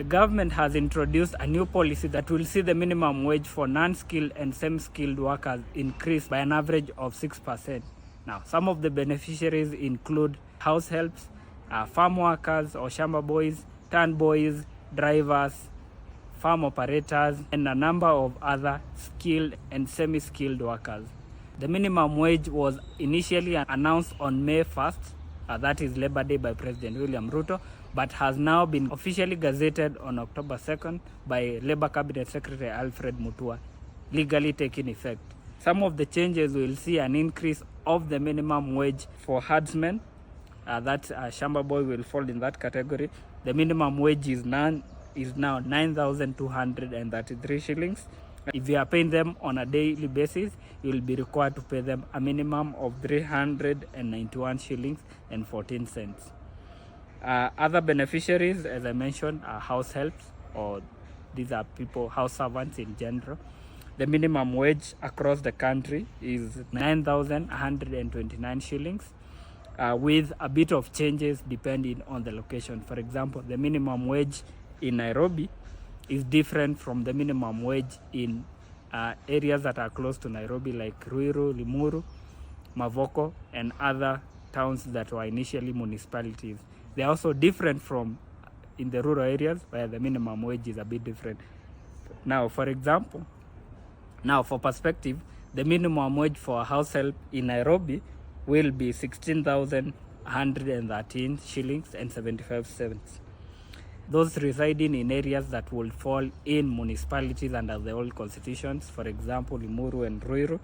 The government has introduced a new policy that will see the minimum wage for non-skilled and semi-skilled workers increase by an average of 6%. Now, some of the beneficiaries include house helps, farm workers or shamba boys, turn boys, drivers, farm operators, and a number of other skilled and semi-skilled workers. The minimum wage was initially announced on May 1st, that is Labor Day, by President William Ruto, but has now been officially gazetted on October 2nd by Labour Cabinet Secretary Alfred Mutua, legally taking effect. Some of the changes will see an increase of the minimum wage for herdsmen. Shamba boy will fall in that category. The minimum wage is now 9,233 shillings. If you are paying them on a daily basis, you will be required to pay them a minimum of 391 shillings and 14 cents. Other beneficiaries, as I mentioned, are house helps, or these are people, house servants in general. The minimum wage across the country is 9,129 shillings, with a bit of changes depending on the location. For example, the minimum wage in Nairobi is different from the minimum wage in areas that are close to Nairobi, like Ruiru, Limuru, Mavoko, and other towns that were initially municipalities. They are also different from in the rural areas where the minimum wage is a bit different. Now, for example, for perspective, the minimum wage for a house help in Nairobi will be 16,113 shillings and 75 cents. Those residing in areas that will fall in municipalities under the old constitutions, for example, Limuru and Ruiru,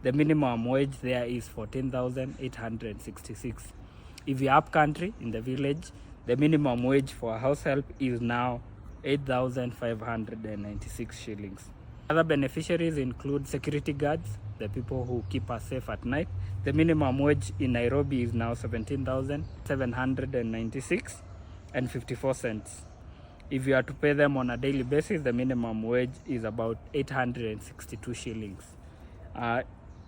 the minimum wage there is 14,866. If you're up country in the village, the minimum wage for a house help is now 8,596 shillings. Other beneficiaries include security guards, the people who keep us safe at night. The minimum wage in Nairobi is now 17,796 and 54 cents. If you are to pay them on a daily basis, the minimum wage is about 862 shillings.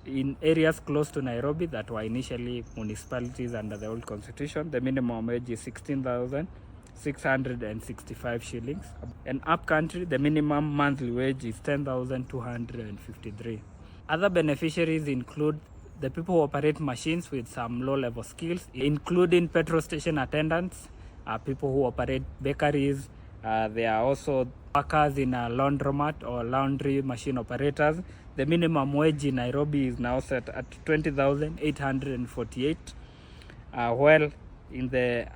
In areas close to Nairobi that were initially municipalities under the old constitution, the minimum wage is 16,665 shillings. And up country, the minimum monthly wage is 10,253. Other beneficiaries include the people who operate machines with some low-level skills, including petrol station attendants, people who operate bakeries. There are also workers in a laundromat or laundry machine operators. The minimum wage in Nairobi is now set at 20,848, while in the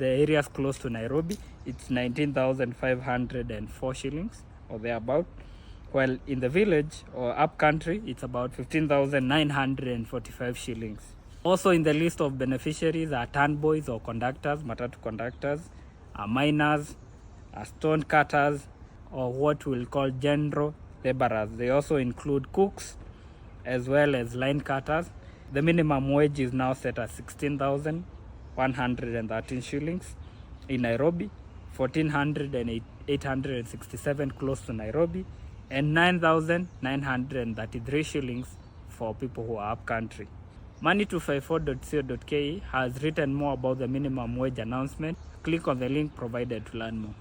areas close to Nairobi, it's 19,504 shillings or thereabout, while in the village or up country, it's about 15,945 shillings. Also in the list of beneficiaries are turn boys or conductors, matatu conductors, miners, stone cutters, or what we'll call general laborers. They also include cooks as well as line cutters. The minimum wage is now set at 16,113 shillings in Nairobi, 14,867 close to Nairobi, and 9,933 shillings for people who are up country. Money254.co.ke has written more about the minimum wage announcement. Click on the link provided to learn more.